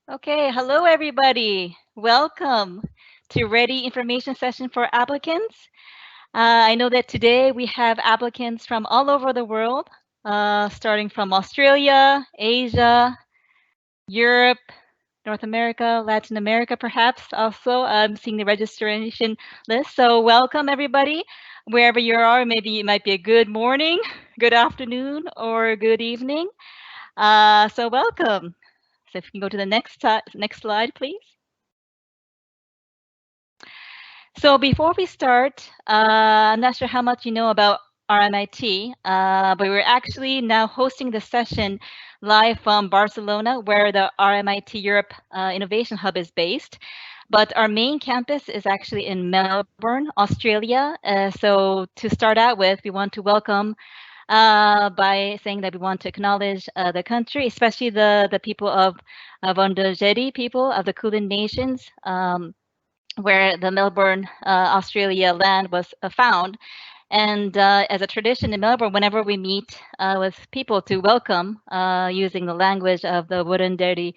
Okay, hello everybody. Welcome to REDI information session for applicants. I know that today we have applicants from all over the world, starting from Australia, Asia, Europe, North America, Latin America, perhaps also. I'm seeing the registration list. So welcome everybody, wherever you are. Maybe it might be a good morning, good afternoon, or good evening. So welcome. So if you can go to the next slide, please. So before we start, I'm not sure how much you know about RMIT, but we're actually now hosting the session live from Barcelona, where the RMIT Europe Innovation Hub is based. But our main campus is actually in Melbourne, Australia. So to start out with, we want to welcome by saying that we want to acknowledge the country, especially the people of Wurundjeri people of the Kulin Nations. Where the Melbourne, Australia land was found. And as a tradition in Melbourne, whenever we meet with people to welcome using the language of the Wurundjeri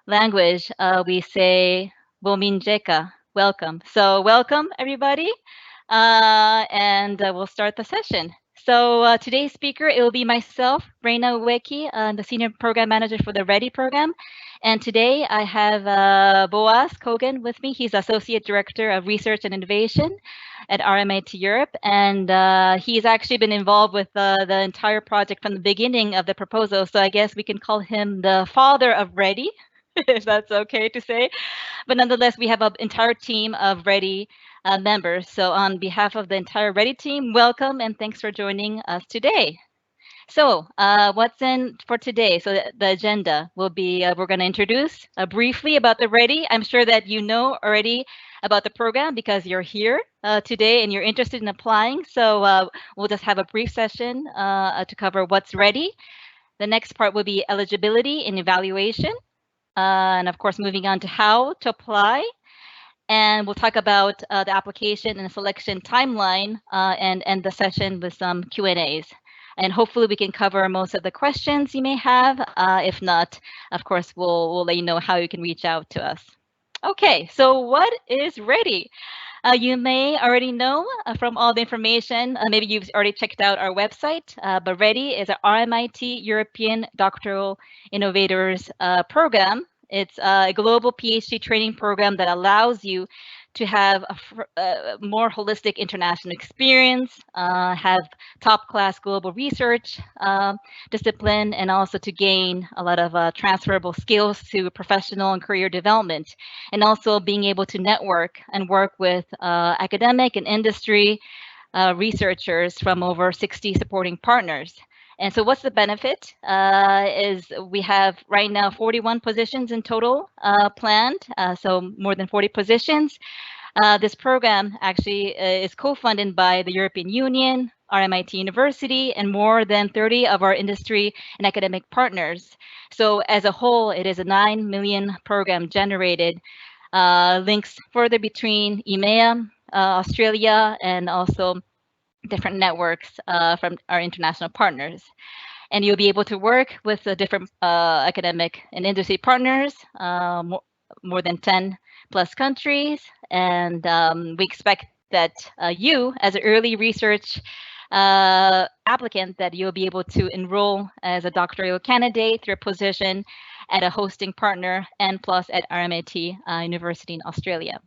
language, we say Bominjeka, welcome. So welcome everybody, and we'll start the session. So today's speaker, it will be myself, Reina Uweki, the Senior Program Manager for the REDI program. And today I have Boaz Kogan with me. He's Associate Director of Research and Innovation at RMIT Europe. And he's actually been involved with the entire project from the beginning of the proposal. So I guess we can call him the father of REDI, if that's okay to say. But nonetheless, we have an entire team of REDI members. So on behalf of the entire REDI team, welcome and thanks for joining us today. So what's in for today? So the agenda will be, we're going to introduce briefly about the REDI. I'm sure that you know already about the program because you're here today and you're interested in applying. So we'll just have a brief session to cover what's REDI. The next part will be eligibility and evaluation. And of course, moving on to how to apply. And we'll talk about the application and the selection timeline and end the session with some Q&As. And hopefully we can cover most of the questions you may have. If not, of course, we'll let you know how you can reach out to us. Okay, so what is REDI? You may already know from all the information, maybe you've already checked out our website, but REDI is a RMIT European Doctoral Innovators program. It's a global PhD training program that allows you to have a more holistic international experience, have top-class global research discipline, and also to gain a lot of transferable skills to professional and career development, and also being able to network and work with academic and industry researchers from over 60 supporting partners. And so what's the benefit is we have right now 41 positions in total planned, so more than 40 positions. This program actually is co-funded by the European Union, RMIT University, and more than 30 of our industry and academic partners. So as a whole, it is a 9 million program generated, links further between EMEA, Australia, and also different networks from our international partners. And you'll be able to work with the different academic and industry partners, more than 10 plus countries. And we expect that you, as an early research applicant, that you'll be able to enroll as a doctoral candidate through a position at a hosting partner and plus at RMIT University in Australia.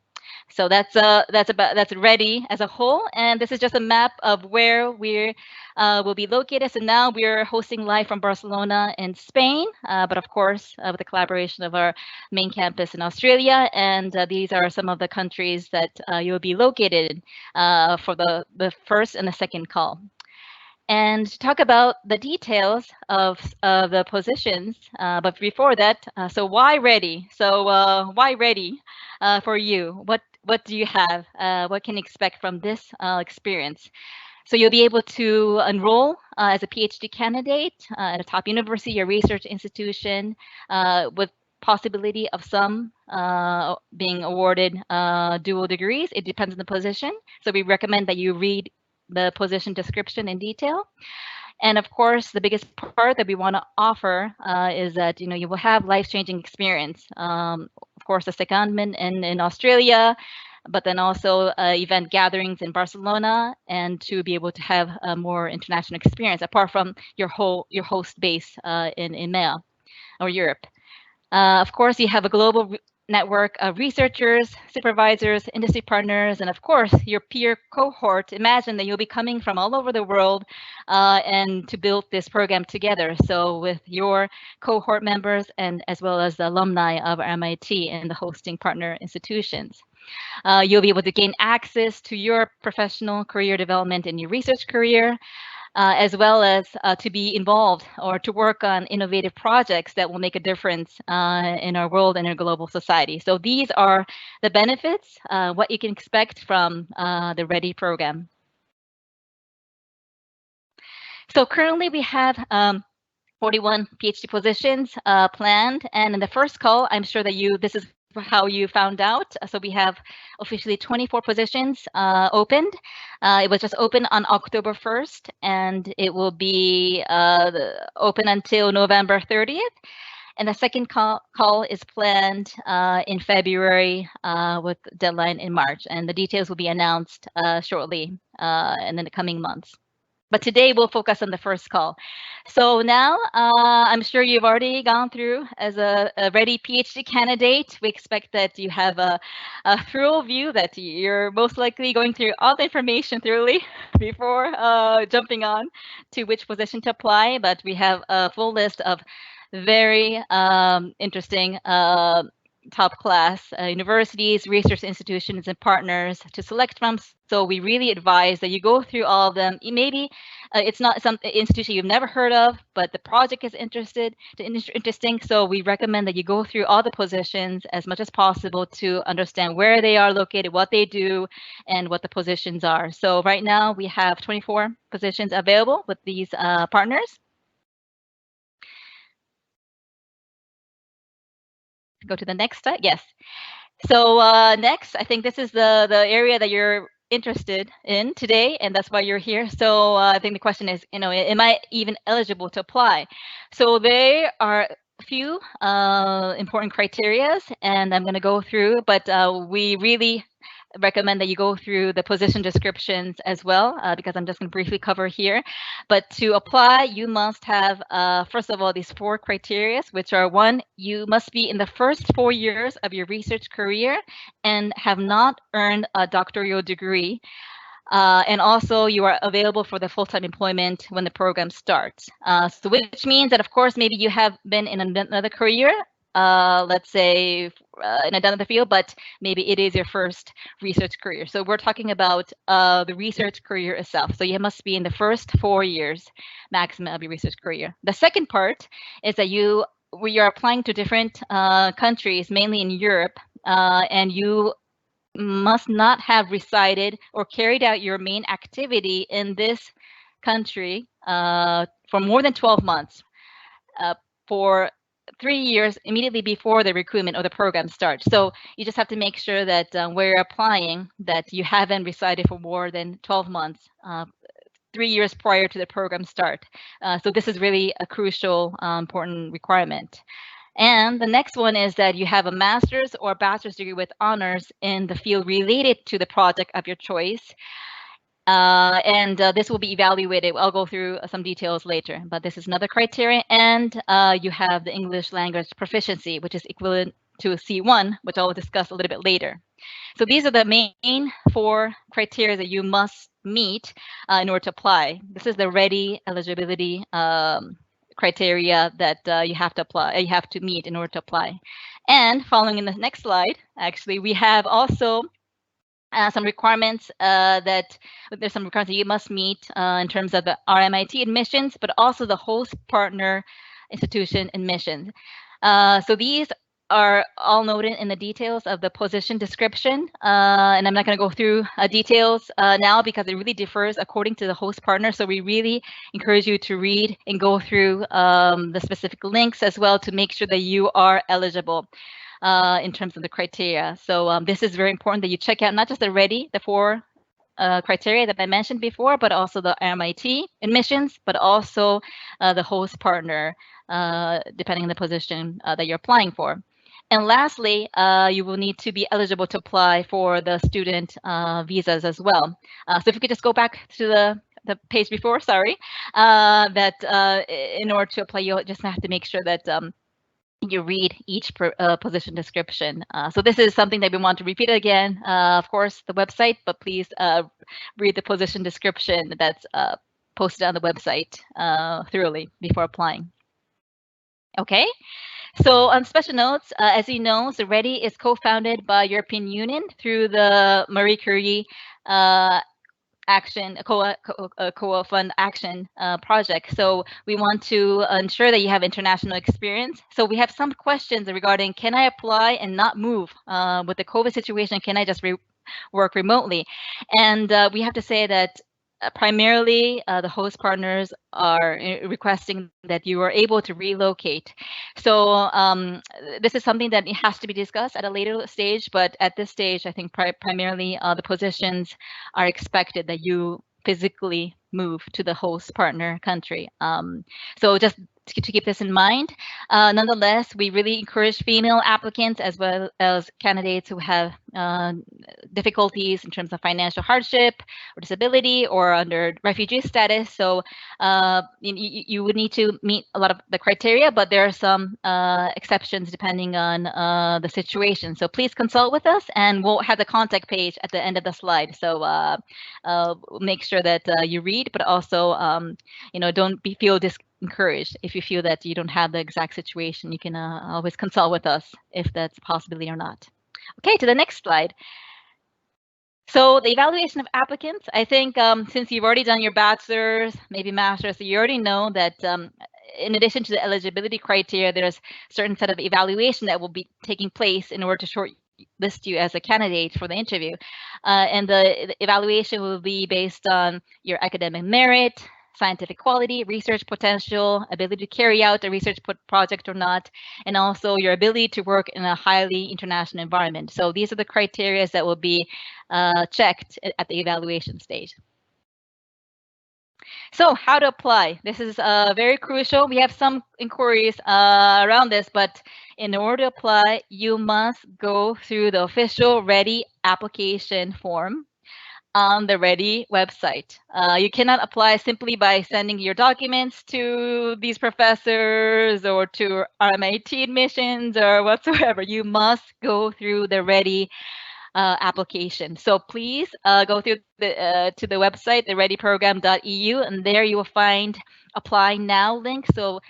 So that's REDI as a whole, and this is just a map of where we will be located. So now we're hosting live from Barcelona in Spain, but of course with the collaboration of our main campus in Australia, and these are some of the countries that you'll be located for the first and the second call. And to talk about the details of the positions, but before that, so why REDI? So why REDI for you? What do you have? What can you expect from this experience? So you'll be able to enroll as a PhD candidate at a top university or research institution with possibility of some being awarded dual degrees. It depends on the position. So we recommend that you read the position description in detail. And of course, the biggest part that we want to offer is that you will have life-changing experience. Of course, a secondment in Australia, but then also event gatherings in Barcelona, and to be able to have a more international experience apart from your host base in EMEA or Europe. Of course, you have a global network of researchers, supervisors, industry partners, and of course, your peer cohort. Imagine that you'll be coming from all over the world and to build this program together. So with your cohort members and as well as the alumni of RMIT and the hosting partner institutions. You'll be able to gain access to your professional career development in your research career, as well as to be involved or to work on innovative projects that will make a difference in our world and our global society. So these are the benefits, what you can expect from the REDI program. So currently we have 41 PhD positions planned, and in the first call, I'm sure that this is how you found out. So we have officially 24 positions opened. It was just open on October 1st, and it will be open until November 30th. And the second call is planned in February with deadline in March, and the details will be announced shortly in the coming months. But today we'll focus on the first call. So now I'm sure you've already gone through as a REDI PhD candidate. We expect that you have a thorough view, that you're most likely going through all the information thoroughly before jumping on to which position to apply. But we have a full list of very interesting top class universities, research institutions, and partners to select from. So we really advise that you go through all of them. Maybe it's not some institution you've never heard of, but the project is interesting. So we recommend that you go through all the positions as much as possible to understand where they are located, what they do, and what the positions are. So right now we have 24 positions available with these partners. Go to the next slide. Yes. So next, I think this is the area that you're interested in today, and that's why you're here. So I think the question is, am I even eligible to apply? So there are a few important criteria, and I'm going to go through, but we really recommend that you go through the position descriptions as well, because I'm just going to briefly cover here. But to apply, you must have, first of all, these 4 criteria, which are: 1, you must be in the first 4 years of your research career and have not earned a doctoral degree. And also you are available for the full-time employment when the program starts. So which means that, of course, maybe you have been in another career, let's say in another field, but maybe it is your first research career. So we're talking about the research career itself. So you must be in the first 4 years maximum of your research career. The second part is that we are applying to different countries, mainly in Europe, and you must not have resided or carried out your main activity in this country for more than 12 months for 3 years immediately before the recruitment or the program starts. So you just have to make sure that where you're applying, that you haven't resided for more than 12 months, 3 years prior to the program start. So this is really a crucial, important requirement. And the next one is that you have a master's or bachelor's degree with honors in the field related to the project of your choice. And this will be evaluated. I'll go through some details later, but this is another criteria. And you have the English language proficiency, which is equivalent to C1, which I'll discuss a little bit later. So these are the main 4 criteria that you must meet in order to apply. This is the REDI eligibility criteria that you have to apply, you have to meet in order to apply. And following in the next slide, actually, we have also some requirements that you must meet in terms of the RMIT admissions, but also the host partner institution admissions. So these are all noted in the details of the position description, and I'm not going to go through details now because it really differs according to the host partner. So we really encourage you to read and go through the specific links as well to make sure that you are eligible in terms of the criteria. So this is very important that you check out not just the REDI, the 4 criteria that I mentioned before, but also the RMIT admissions, but also the host partner, depending on the position that you're applying for. And lastly, you will need to be eligible to apply for the student visas as well. So if you could just go back to the page before, sorry, that in order to apply, you'll just have to make sure that you read each position description. So this is something that we want to repeat again, of course, the website, but please read the position description that's posted on the website thoroughly before applying. Okay, so on special notes, as you know, so REDI is co-founded by European Union through the Marie Curie action, COA fund action project. So we want to ensure that you have international experience. So we have some questions regarding, can I apply and not move with the COVID situation? Can I just work remotely? And we have to say that primarily the host partners are requesting that you are able to relocate. So this is something that has to be discussed at a later stage, but at this stage, I think primarily the positions are expected that you physically move to the host partner country. So just to keep this in mind. Nonetheless, we really encourage female applicants as well as candidates who have difficulties in terms of financial hardship or disability or under refugee status. So you would need to meet a lot of the criteria, but there are some exceptions depending on the situation. So please consult with us, and we'll have the contact page at the end of the slide. So make sure that you read, but also don't feel encouraged. If you feel that you don't have the exact situation, you can always consult with us if that's a possibility or not. Okay, to the next slide. So the evaluation of applicants, I think since you've already done your bachelor's, maybe master's, so you already know that in addition to the eligibility criteria, there's a certain set of evaluation that will be taking place in order to shortlist you as a candidate for the interview. And the evaluation will be based on your academic merit, scientific quality, research potential, ability to carry out a research project or not, and also your ability to work in a highly international environment. So these are the criteria that will be checked at the evaluation stage. So how to apply? This is very crucial. We have some inquiries around this, but in order to apply, you must go through the official REDI application form on the REDI website. You cannot apply simply by sending your documents to these professors or to RMIT admissions or whatsoever. You must go through the REDI application. So please go through to the website, the rediprogram.eu, and there you will find apply now link. So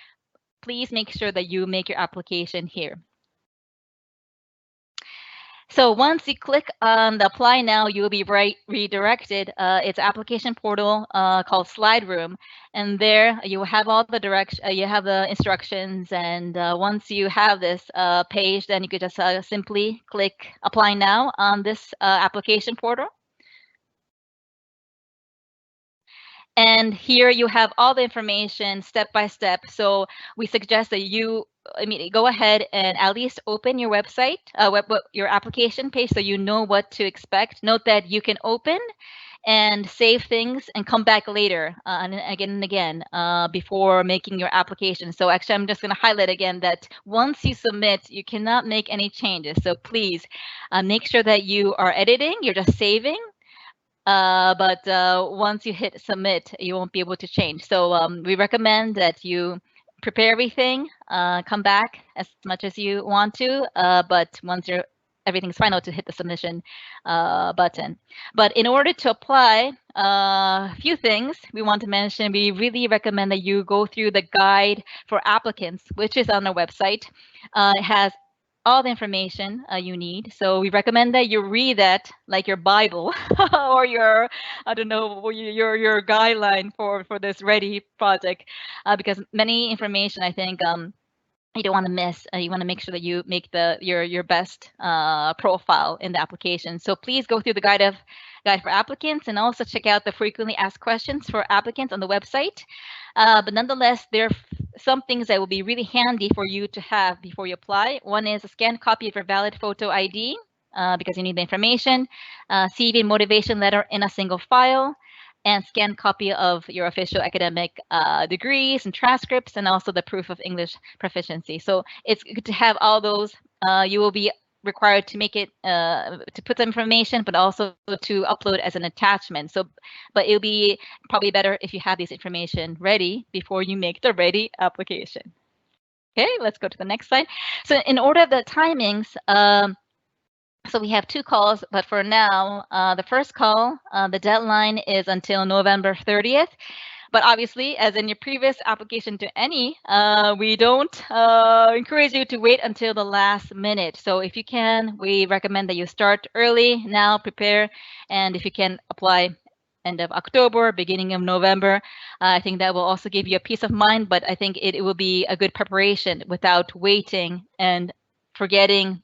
please make sure that you make your application here. So once you click on the apply now, you will be redirected. It's application portal called Slide Room, and there you will have all the you have the instructions. And once you have this page, then you could just simply click apply now on this application portal. And here you have all the information step by step. So we suggest that you go ahead and at least open your website, your application page, so you know what to expect. Note that you can open and save things and come back later and again before making your application. So actually, I'm just going to highlight again that once you submit, you cannot make any changes. So please make sure that you are editing, you're just saving. But once you hit submit, you won't be able to change. So we recommend that you prepare everything, come back as much as you want to, but once everything's final, to hit the submission button. But in order to apply, a few things we want to mention. We really recommend that you go through the guide for applicants, which is on our website. It has all the information you need. So we recommend that you read that like your Bible or your, I don't know, your guideline for this REDI project, because many information, I think, you don't want to miss. You want to make sure that you make your best profile in the application. So please go through the guide for applicants, and also check out the frequently asked questions for applicants on the website. But nonetheless, there are some things that will be really handy for you to have before you apply. One is a scanned copy of your valid photo ID. because you need the information, CV and motivation letter in a single file, and scanned copy of your official academic degrees and transcripts, and also the proof of English proficiency. So it's good to have all those. You will be required to make it to put the information, but also to upload as an attachment. So, but it'll be probably better if you have this information ready before you make the REDI application. Okay, let's go to the next slide. So in order of the timings, so we have 2 calls, but for now, the first call, the deadline is until November 30th. But obviously, as in your previous application to any, we don't encourage you to wait until the last minute. So if you can, we recommend that you start early now, prepare, and if you can apply end of October, beginning of November, I think that will also give you a peace of mind, but I think it will be a good preparation without waiting and forgetting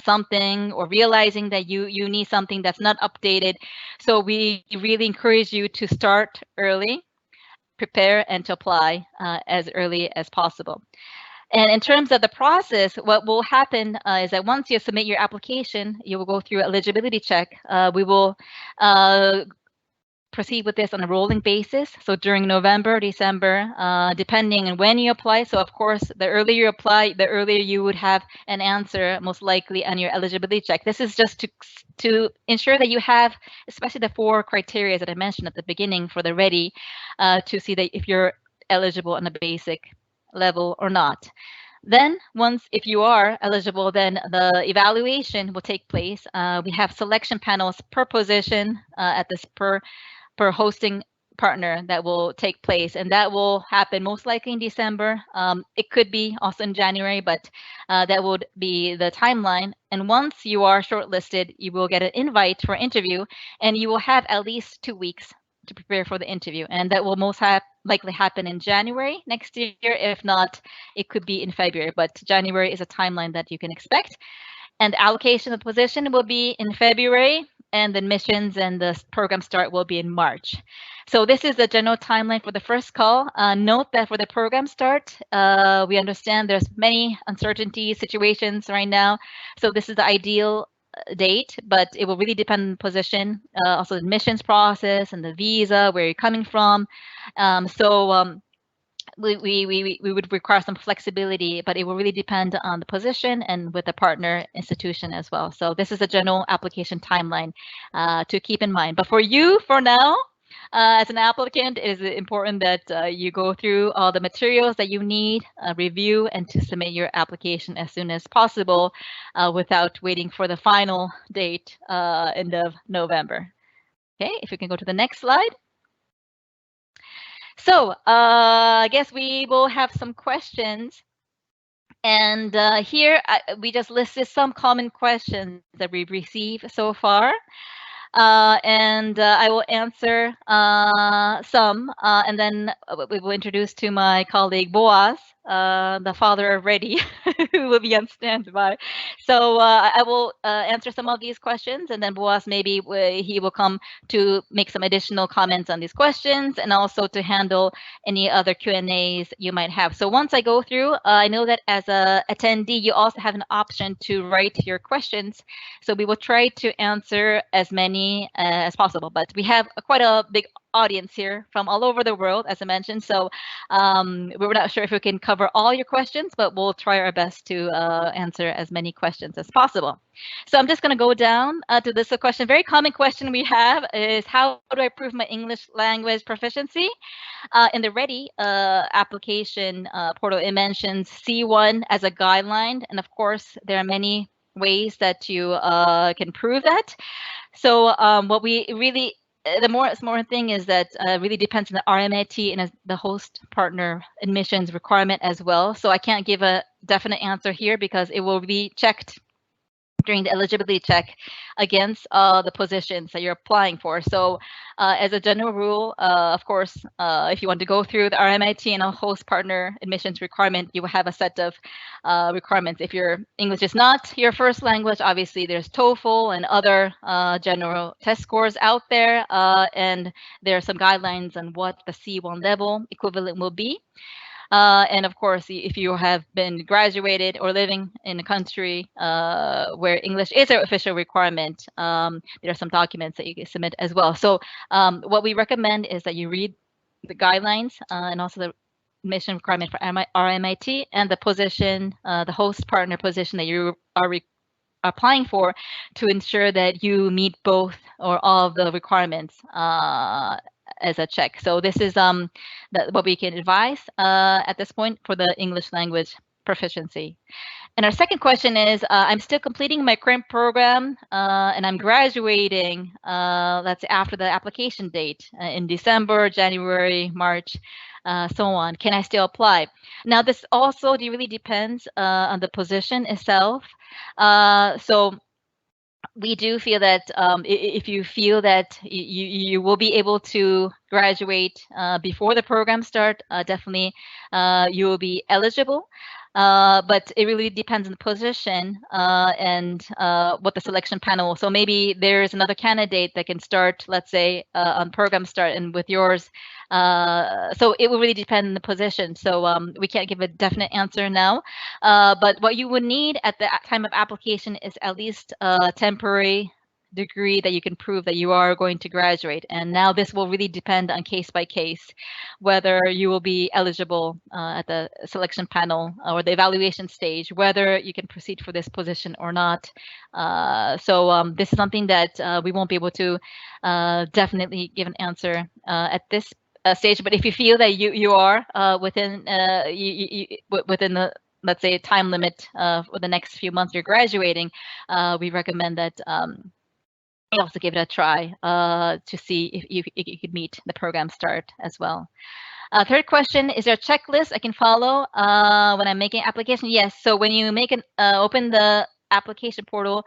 something or realizing that you need something that's not updated. So we really encourage you to start early, prepare, and to apply as early as possible. And in terms of the process, what will happen is that once you submit your application, you will go through eligibility check. We will proceed with this on a rolling basis. So during November, December, depending on when you apply. So of course, the earlier you apply, the earlier you would have an answer, most likely on your eligibility check. This is just to ensure that you have, especially the 4 criteria that I mentioned at the beginning for the REDI, to see that if you're eligible on a basic level or not. Then if you are eligible, then the evaluation will take place. We have selection panels per position at this per hosting partner that will take place, and that will happen most likely in December. It could be also in January, but that would be the timeline. And once you are shortlisted, you will get an invite for interview, and you will have at least 2 weeks to prepare for the interview, and that will most likely happen in January next year. If not, it could be in February, but January is a timeline that you can expect. And the allocation of the position will be in February, and the admissions and the program start will be in March. So this is the general timeline for the first call. Note that for the program start, we understand there's many uncertainty situations right now. So this is the ideal date, but it will really depend on the position, also the admissions process and the visa, where you're coming from. We would require some flexibility, but it will really depend on the position and with the partner institution as well. So this is a general application timeline to keep in mind. But for you, for now, as an applicant, it is important that you go through all the materials that you need, review, and to submit your application as soon as possible without waiting for the final date, end of November. Okay, if you can go to the next slide. So I guess we will have some questions. And here we just listed some common questions that we've received so far. And I will answer some, and then we will introduce to my colleague Boaz, the father of REDI, who will be on standby. So I will answer some of these questions, and then Boaz, maybe he will come to make some additional comments on these questions, and also to handle any other Q&As you might have. So once I go through, I know that as a attendee, you also have an option to write your questions. So we will try to answer as many as possible, but we have quite a big audience here from all over the world, as I mentioned. So we're not sure if we can cover all your questions, but we'll try our best to answer as many questions as possible. So I'm just going to go down to this question. Very common question we have is, how do I prove my English language proficiency? In the REDI application portal, it mentions C1 as a guideline. And of course, there are many ways that you can prove that. So what we really, the more thing is that really depends on the RMIT and the host partner admissions requirement as well. So I can't give a definite answer here because it will be checked during the eligibility check against the positions that you're applying for. So as a general rule, of course, if you want to go through the RMIT and a host partner admissions requirement, you will have a set of requirements. If your English is not your first language, obviously there's TOEFL and other general test scores out there, and there are some guidelines on what the C1 level equivalent will be. And of course, if you have been graduated or living in a country where English is an official requirement, there are some documents that you can submit as well. So what we recommend is that you read the guidelines and also the admission requirement for RMIT and the position, the host partner position that you are applying for, to ensure that you meet both or all of the requirements as a check. So this is what we can advise at this point for the English language proficiency. And our second question is, I'm still completing my current program and I'm graduating, let's say after the application date in December, January, March, so on. Can I still apply? Now, this also really depends on the position itself. So we do feel that if you feel that you will be able to graduate before the program start, definitely you will be eligible. But it really depends on the position and what the selection panel. So maybe there's another candidate that can start, let's say, on program start, and with yours. So it will really depend on the position. So we can't give a definite answer now. But what you would need at the time of application is at least a temporary degree that you can prove that you are going to graduate. And now this will really depend on case by case, whether you will be eligible at the selection panel or the evaluation stage, whether you can proceed for this position or not. So this is something that we won't be able to definitely give an answer at this stage. But if you feel that you are within within the, let's say, time limit for the next few months you're graduating, we recommend that you also give it a try to see if you could meet the program start as well. Third question, is there a checklist I can follow when I'm making application? Yes, so when you make an open the application portal,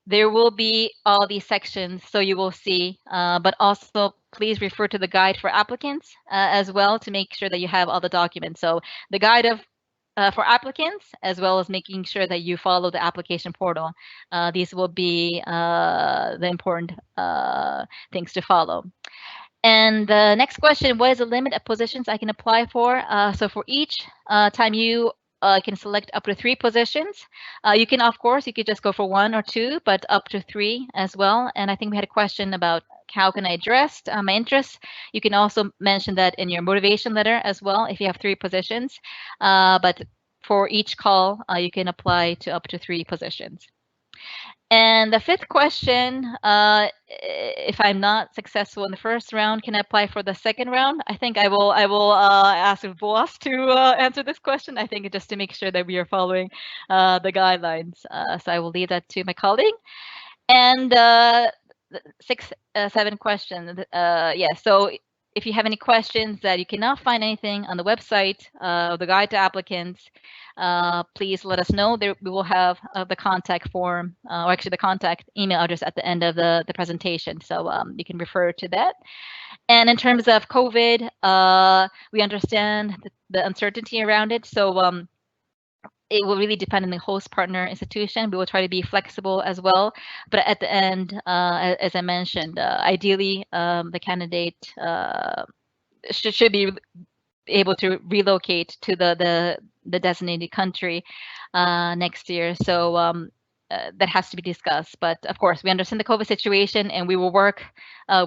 there will be all these sections, so you will see, but also please refer to the guide for applicants as well to make sure that you have all the documents. So the guide for applicants, as well as making sure that you follow the application portal. These will be the important things to follow. And the next question, what is the limit of positions I can apply for? So for each time you can select up to 3 positions. You can, of course, you could just go for 1 or 2, but up to 3 as well. And I think we had a question about how can I address my interests. You can also mention that in your motivation letter as well, if you have 3 positions. But for each call, you can apply to up to 3 positions. And the fifth question, if I'm not successful in the first round, can I apply for the second round? I think I will ask Boas to answer this question. I think just to make sure that we are following the guidelines. So I will leave that to my colleague. And 7 questions. Yeah, so if you have any questions that you cannot find anything on the website, the guide to applicants, please let us know. There we will have the contact form, or actually the contact email address at the end of the presentation. So you can refer to that. And in terms of COVID, we understand the uncertainty around it. So it will really depend on the host partner institution. We will try to be flexible as well. But at the end, as I mentioned, ideally, the candidate should be able to relocate to the designated country next year. So that has to be discussed. But of course, we understand the COVID situation, and we will work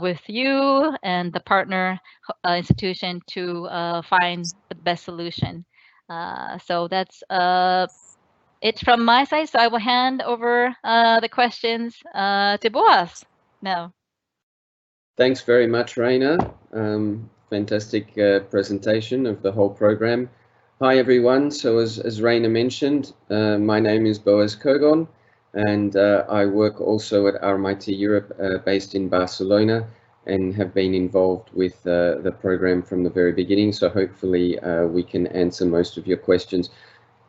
with you and the partner institution to find the best solution. So that's it from my side. So I will hand over the questions to Boas now. Thanks very much, Raina. Fantastic presentation of the whole program. Hi, everyone. So as Raina mentioned, my name is Boas Kogon, and I work also at RMIT Europe, based in Barcelona, and have been involved with the program from the very beginning. So hopefully we can answer most of your questions.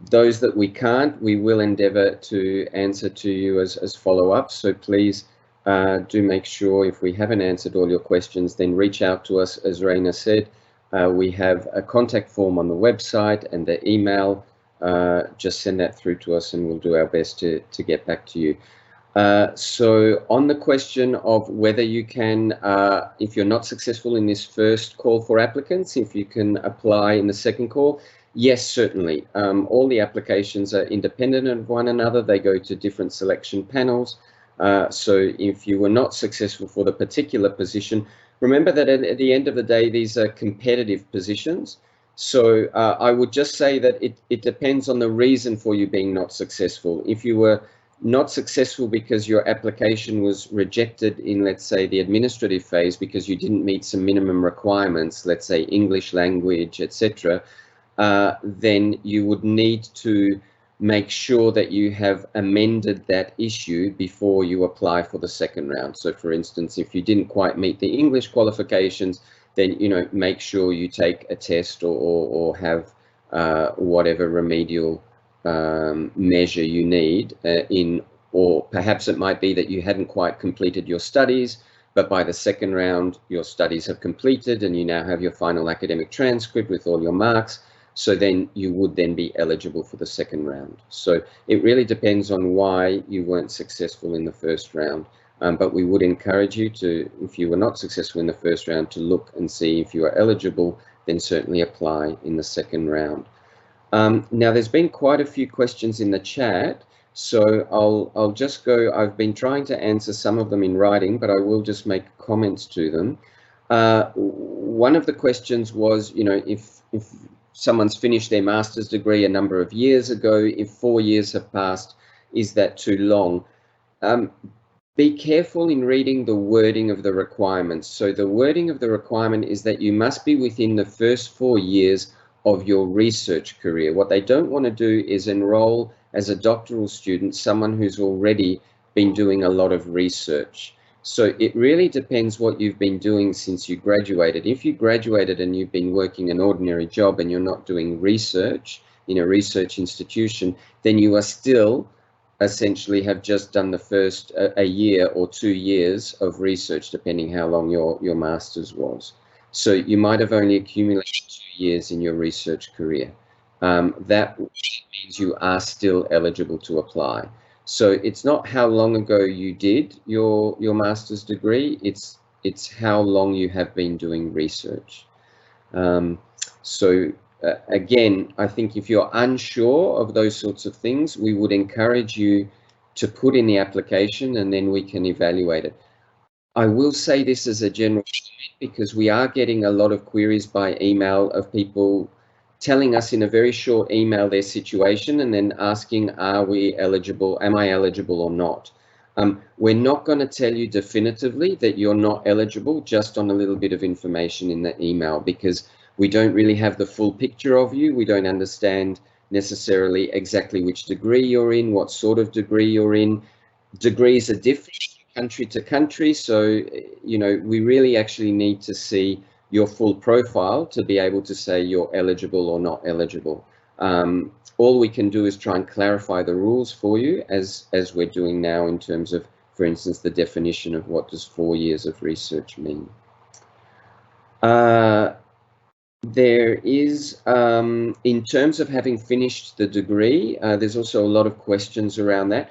Those that we can't, we will endeavour to answer to you as follow-up. So please do make sure, if we haven't answered all your questions, then reach out to us. As Raina said, we have a contact form on the website and the email. Just send that through to us and we'll do our best to get back to you. So on the question of whether you can, if you're not successful in this first call for applicants, if you can apply in the second call, Yes, certainly. All the applications are independent of one another. They go to different selection panels. So if you were not successful for the particular position, remember that at the end of the day, these are competitive positions. So I would just say that it depends on the reason for you being not successful. If you were not successful because your application was rejected in, let's say, the administrative phase because you didn't meet some minimum requirements, let's say English language, etc., then you would need to make sure that you have amended that issue before you apply for the second round. So for instance, if you didn't quite meet the English qualifications, then, you know, make sure you take a test or have whatever remedial measure you need or perhaps it might be that you hadn't quite completed your studies, but by the second round, your studies have completed and you now have your final academic transcript with all your marks. So then you would then be eligible for the second round. So it really depends on why you weren't successful in the first round. But we would encourage you to, if you were not successful in the first round, to look and see if you are eligible, then certainly apply in the second round. Now, there's been quite a few questions in the chat, so I'll just go. I've been trying to answer some of them in writing, but I will just make comments to them. One of the questions was, you know, if someone's finished their master's degree a number of years ago, if 4 years have passed, is that too long? Be careful in reading the wording of the requirements. So the wording of the requirement is that you must be within the first 4 years of your research career. What they don't want to do is enroll as a doctoral student someone who's already been doing a lot of research. So it really depends what you've been doing since you graduated. If you graduated and you've been working an ordinary job and you're not doing research in a research institution, then you are still essentially have just done the first a year or 2 years of research, depending how long your master's was. So you might have only accumulated 2 years in your research career. That means you are still eligible to apply. So it's not how long ago you did your master's degree, it's how long you have been doing research. Again, I think if you're unsure of those sorts of things, we would encourage you to put in the application and then we can evaluate it. I will say this as a general comment because we are getting a lot of queries by email of people telling us in a very short email their situation and then asking, are we eligible, am I eligible or not? We're not going to tell you definitively that you're not eligible just on a little bit of information in the email because we don't really have the full picture of you. We don't understand necessarily exactly which degree you're in, what sort of degree you're in. Degrees are different country to country, so, you know, we really actually need to see your full profile to be able to say you're eligible or not eligible. All we can do is try and clarify the rules for you as we're doing now in terms of, for instance, the definition of what does 4 years of research mean. There is, in terms of having finished the degree, there's also a lot of questions around that.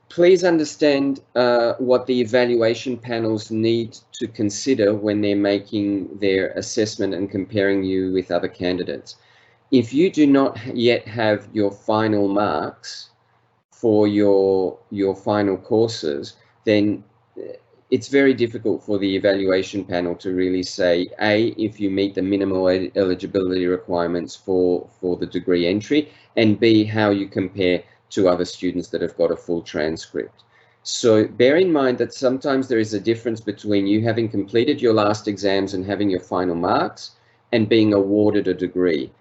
Please understand what the evaluation panels need to consider when they're making their assessment and comparing you with other candidates. If you do not yet have your final marks for your final courses, then it's very difficult for the evaluation panel to really say, A, if you meet the minimal eligibility requirements for the degree entry, and B, how you compare to other students that have got a full transcript. So bear in mind that sometimes there is a difference between you having completed your last exams and having your final marks and being awarded a degree.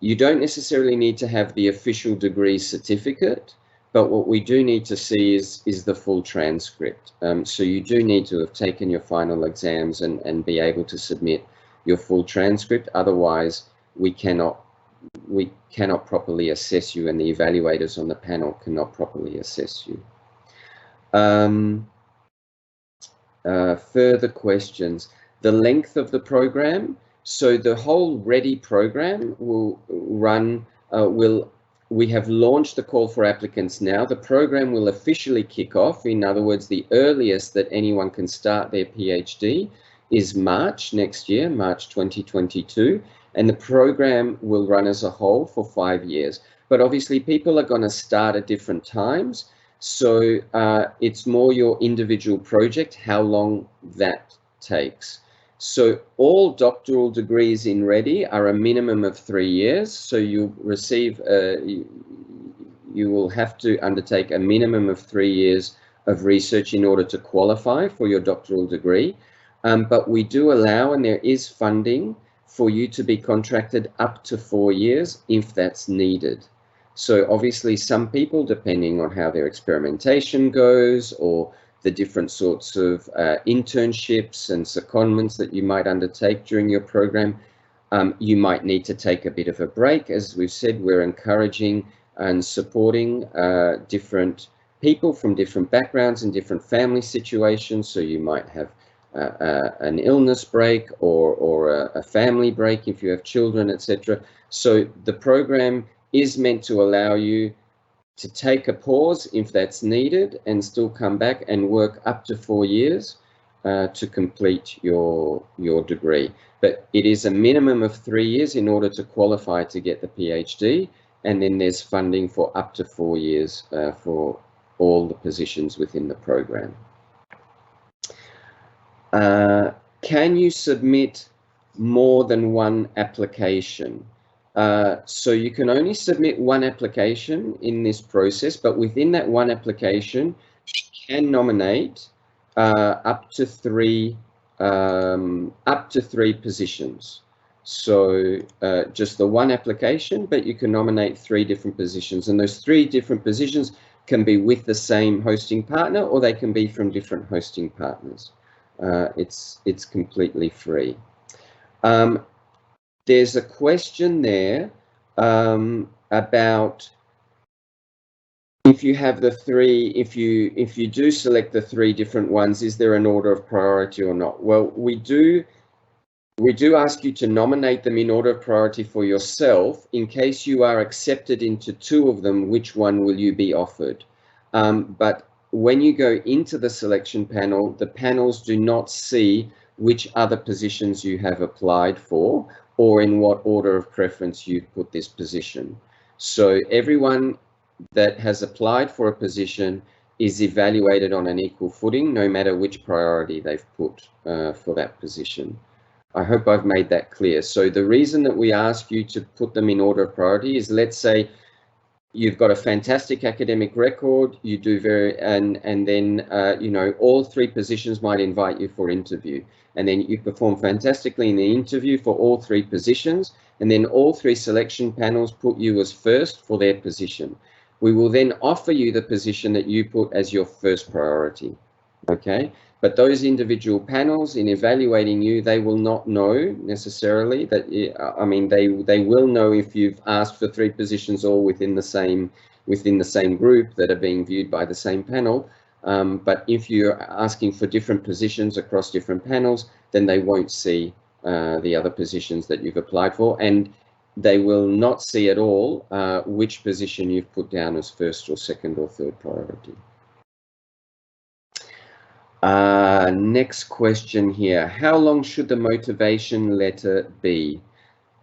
You don't necessarily need to have the official degree certificate, but what we do need to see is the full transcript. So you do need to have taken your final exams and be able to submit your full transcript. Otherwise, we cannot properly assess you and the evaluators on the panel cannot properly assess you. Further questions. The length of the program. So the whole REDI program will run, we have launched the call for applicants now. The program will officially kick off. In other words, the earliest that anyone can start their PhD is March next year, March 2022. And the program will run as a whole for 5 years. But obviously people are going to start at different times. So it's more your individual project, how long that takes. So all doctoral degrees in REDI are a minimum of 3 years. So you receive, you will have to undertake a minimum of 3 years of research in order to qualify for your doctoral degree. But we do allow, and there is funding for you to be contracted up to 4 years if that's needed. So obviously some people, depending on how their experimentation goes or the different sorts of internships and secondments that you might undertake during your program, you might need to take a bit of a break. As we've said, we're encouraging and supporting different people from different backgrounds and different family situations. So you might have an illness break or a family break if you have children, etc. So the program is meant to allow you to take a pause if that's needed and still come back and work up to 4 years to complete your degree. But it is a minimum of 3 years in order to qualify to get the PhD, and then there's funding for up to 4 years for all the positions within the program. Can you submit more than one application? So you can only submit one application in this process, but within that one application, you can nominate up to three positions. So just the one application, but you can nominate 3 different positions, and those 3 different positions can be with the same hosting partner, or they can be from different hosting partners. It's completely free. There's a question there about if you have the 3, if you do select the 3 different ones, is there an order of priority or not? Well, we do ask you to nominate them in order of priority for yourself. In case you are accepted into 2 of them, which one will you be offered? But when you go into the selection panel, the panels do not see which other positions you have applied for or in what order of preference you've put this position. So everyone that has applied for a position is evaluated on an equal footing, no matter which priority they've put for that position. I hope I've made that clear. So the reason that we ask you to put them in order of priority is, let's say you've got a fantastic academic record, you do and then you know, all 3 positions might invite you for interview, and then you perform fantastically in the interview for all 3 positions, and then all 3 selection panels put you as first for their position. We will then offer you the position that you put as your first priority, okay? But those individual panels, in evaluating you, they will not know necessarily that, I mean, they will know if you've asked for 3 positions all within the same group that are being viewed by the same panel. But if you're asking for different positions across different panels, then they won't see the other positions that you've applied for, and they will not see at all which position you've put down as first or second or third priority. Next question here. How long should the motivation letter be?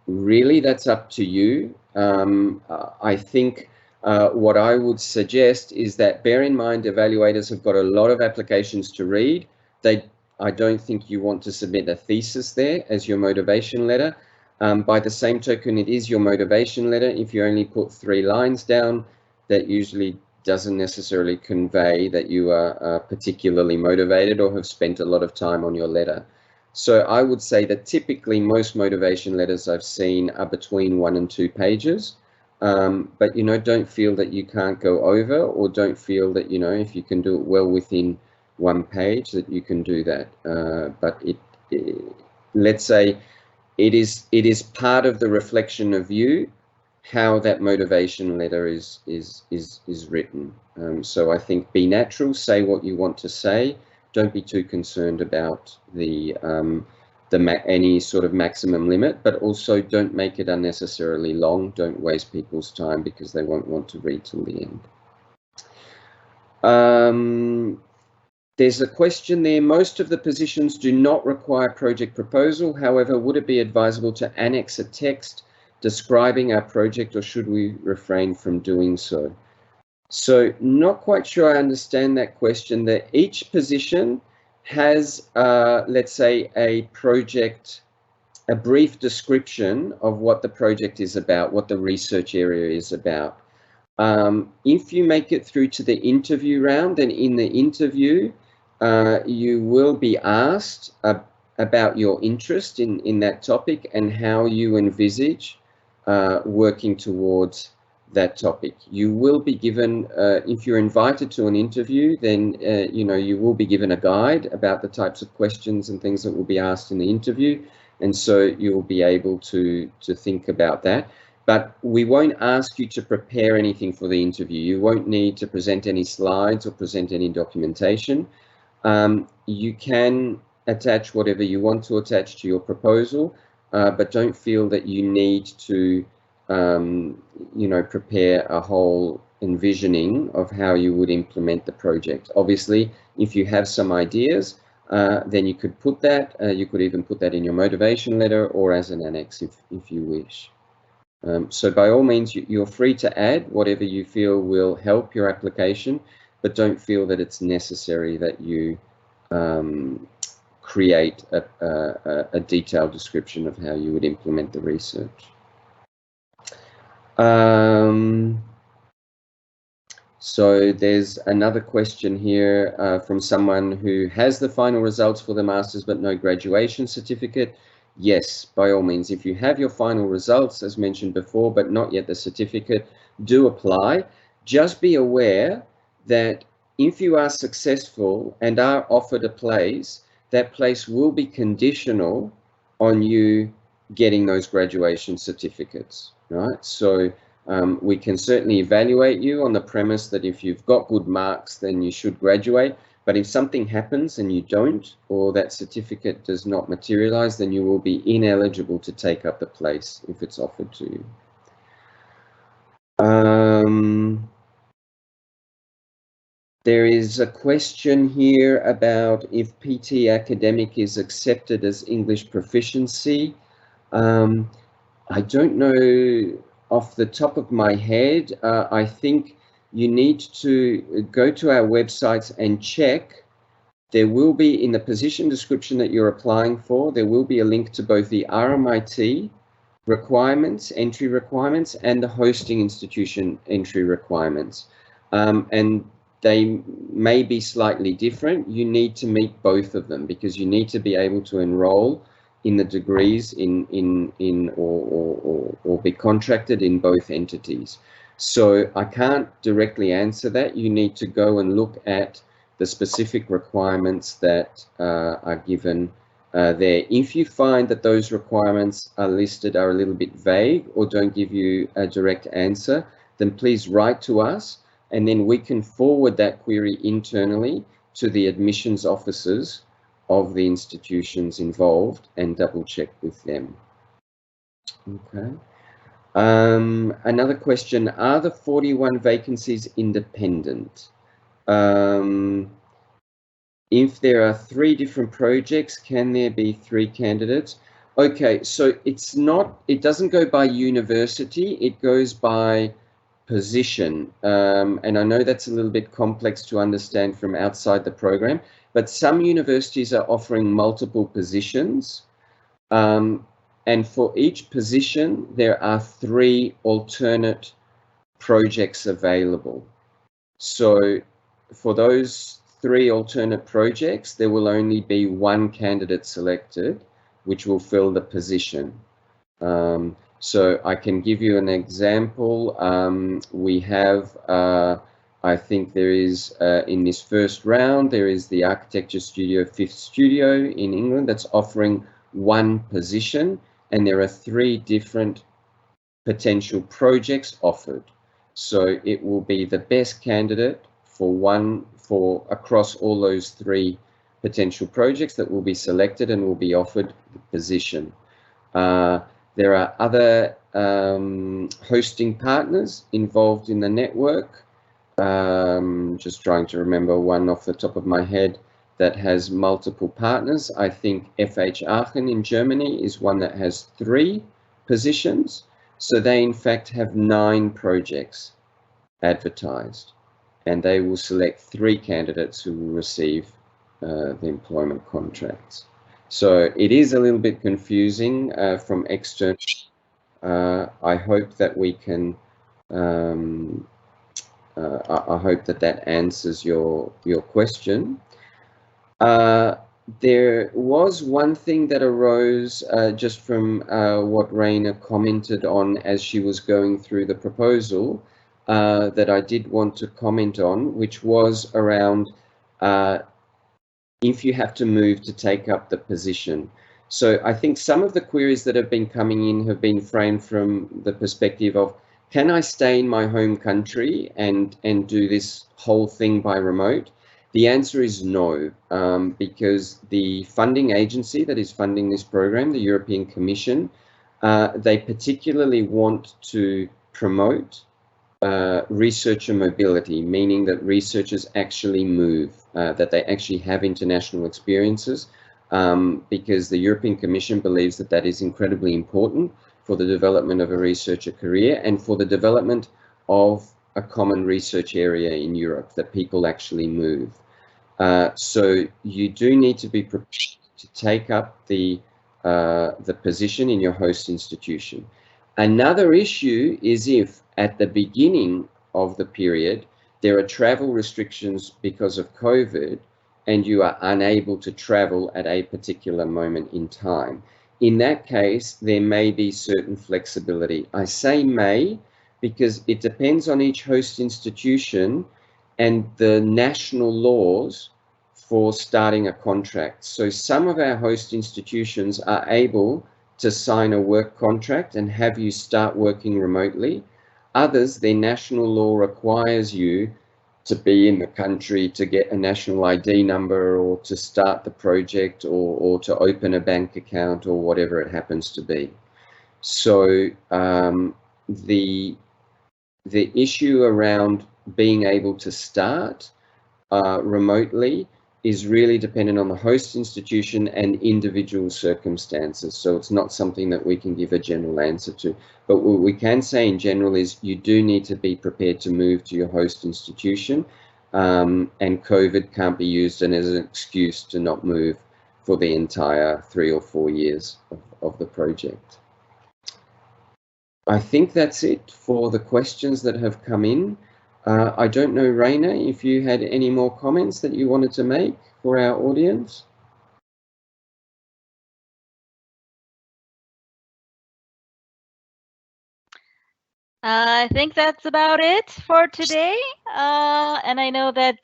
Really, that's up to you. I think what I would suggest is that bear in mind evaluators have got a lot of applications to read. I don't think you want to submit a thesis there as your motivation letter. By the same token, it is your motivation letter. If you only put 3 lines down, that usually doesn't necessarily convey that you are particularly motivated or have spent a lot of time on your letter. So I would say that typically most motivation letters I've seen are between 1 and 2 pages. But, you know, don't feel that you can't go over, or don't feel that, you know, if you can do it well within 1 page, that you can do that. But let's say it is part of the reflection of you, how that motivation letter is written. So I think be natural, say what you want to say. Don't be too concerned about any sort of maximum limit, but also don't make it unnecessarily long. Don't waste people's time because they won't want to read till the end. There's a question there. Most of the positions do not require project proposal. However, would it be advisable to annex a text describing our project, or should we refrain from doing so? So not quite sure I understand that question. That each position has, let's say, a brief description of what the project is about, what the research area is about. If you make it through to the interview round, then in the interview, you will be asked about your interest in that topic and how you envisage working towards that topic. You will be given, if you're invited to an interview, then you will be given a guide about the types of questions and things that will be asked in the interview, and so you'll be able to think about that. But we won't ask you to prepare anything for the interview. You won't need to present any slides or present any documentation. You can attach whatever you want to attach to your proposal, but don't feel that you need to prepare a whole envisioning of how you would implement the project. Obviously, if you have some ideas, then you could put that, you could even put that in your motivation letter or as an annex if you wish. So by all means, you're free to add whatever you feel will help your application, but don't feel that it's necessary that you create a detailed description of how you would implement the research. So there's another question here from someone who has the final results for the master's but no graduation certificate. Yes, by all means, if you have your final results, as mentioned before, but not yet the certificate, do apply. Just be aware that if you are successful and are offered a place, that place will be conditional on you getting those graduation certificates, right? So we can certainly evaluate you on the premise that if you've got good marks, then you should graduate. But if something happens and you don't, or that certificate does not materialize, then you will be ineligible to take up the place if it's offered to you. There is a question here about if PT Academic is accepted as English proficiency. I don't know off the top of my head. I think you need to go to our websites and check. There will be, in the position description that you're applying for, there will be a link to both the RMIT requirements, entry requirements, and the hosting institution entry requirements. And they may be slightly different. You need to meet both of them because you need to be able to enroll in the degrees or be contracted in both entities. So I can't directly answer that. You need to go and look at the specific requirements that are given there. If you find that those requirements are listed are a little bit vague or don't give you a direct answer, then please write to us, and then we can forward that query internally to the admissions officers of the institutions involved and double check with them. Okay. Another question, are the 41 vacancies independent? If there are 3 different projects, can there be 3 candidates? Okay, so it doesn't go by university, it goes by position. And I know that's a little bit complex to understand from outside the program, but some universities are offering multiple positions. And for each position, there are 3 alternate projects available. So for those 3 alternate projects, there will only be 1 candidate selected, which will fill the position. So I can give you an example. We have, I think there is, in this first round, there is the Architecture Studio, 5th Studio in England that's offering 1 position, and there are 3 different potential projects offered. So it will be the best candidate for across all those 3 potential projects that will be selected and will be offered the position. There are other hosting partners involved in the network. Just trying to remember one off the top of my head. that has multiple partners. I think FH Aachen in Germany is one that has 3 positions. So they in fact have 9 projects advertised, and they will select 3 candidates who will receive the employment contracts. So it is a little bit confusing from external. I hope that we can I hope that that answers your question. There was one thing that arose just from what Raina commented on as she was going through the proposal that I did want to comment on, which was around if you have to move to take up the position. So I think some of the queries that have been coming in have been framed from the perspective of, can I stay in my home country and do this whole thing by remote? The answer is no, because the funding agency that is funding this program, the European Commission, they particularly want to promote researcher mobility, meaning that researchers actually move, that they actually have international experiences, because the European Commission believes that that is incredibly important for the development of a researcher career and for the development of a common research area in Europe, that people actually move. So you do need to be prepared to take up the position in your host institution. Another issue is if at the beginning of the period there are travel restrictions because of COVID and you are unable to travel at a particular moment in time. In that case, there may be certain flexibility. I say may because it depends on each host institution and the national laws for starting a contract. So some of our host institutions are able to sign a work contract and have you start working remotely. Others, their national law requires you to be in the country to get a national ID number or to start the project or to open a bank account or whatever it happens to be. So the issue around being able to start remotely is really dependent on the host institution and individual circumstances. So it's not something that we can give a general answer to. But what we can say in general is you do need to be prepared to move to your host institution, and COVID can't be used as an excuse to not move for the entire 3 or 4 years of the project. I think that's it for the questions that have come in. I don't know, Raina, if you had any more comments that you wanted to make for our audience. I think that's about it for today. And I know that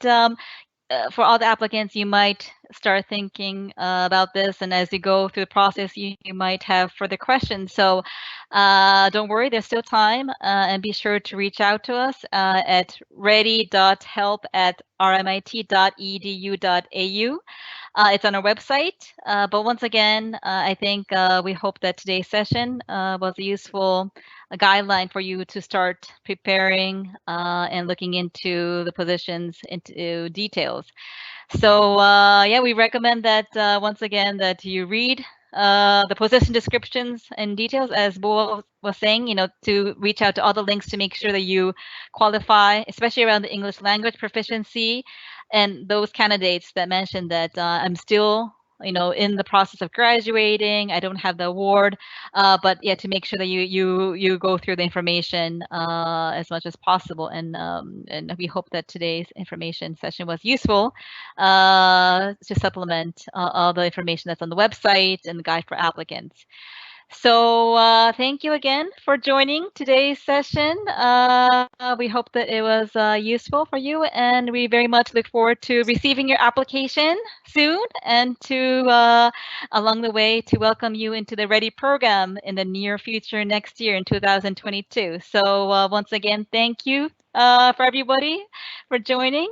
for all the applicants, you might start thinking about this, and as you go through the process, you might have further questions. So don't worry, there's still time, and be sure to reach out to us at redi.help@rmit.edu.au. It's on our website, but once again, I think we hope that today's session was a useful guideline for you to start preparing and looking into the positions into details. So yeah, we recommend that once again that you read the position descriptions and details, as Bo was saying, to reach out to all the links to make sure that you qualify, especially around the English language proficiency, and those candidates that mentioned that I'm still in the process of graduating, I don't have the award, but yeah, to make sure that you go through the information as much as possible, and we hope that today's information session was useful to supplement all the information that's on the website and the guide for applicants. So thank you again for joining today's session. We hope that it was useful for you, and we very much look forward to receiving your application soon, and to along the way to welcome you into the REDI program in the near future next year in 2022. So once again, thank you for everybody for joining.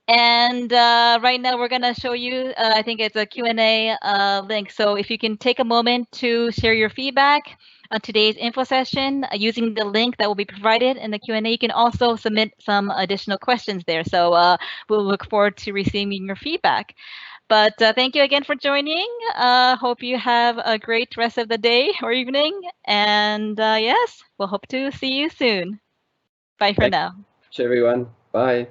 And right now we're going to show you, I think it's a Q&A link. So if you can take a moment to share your feedback on today's info session using the link that will be provided in the Q&A, you can also submit some additional questions there. So we'll look forward to receiving your feedback. But thank you again for joining. Hope you have a great rest of the day or evening. And yes, we'll hope to see you soon. Bye for Thanks, now. everyone. Bye.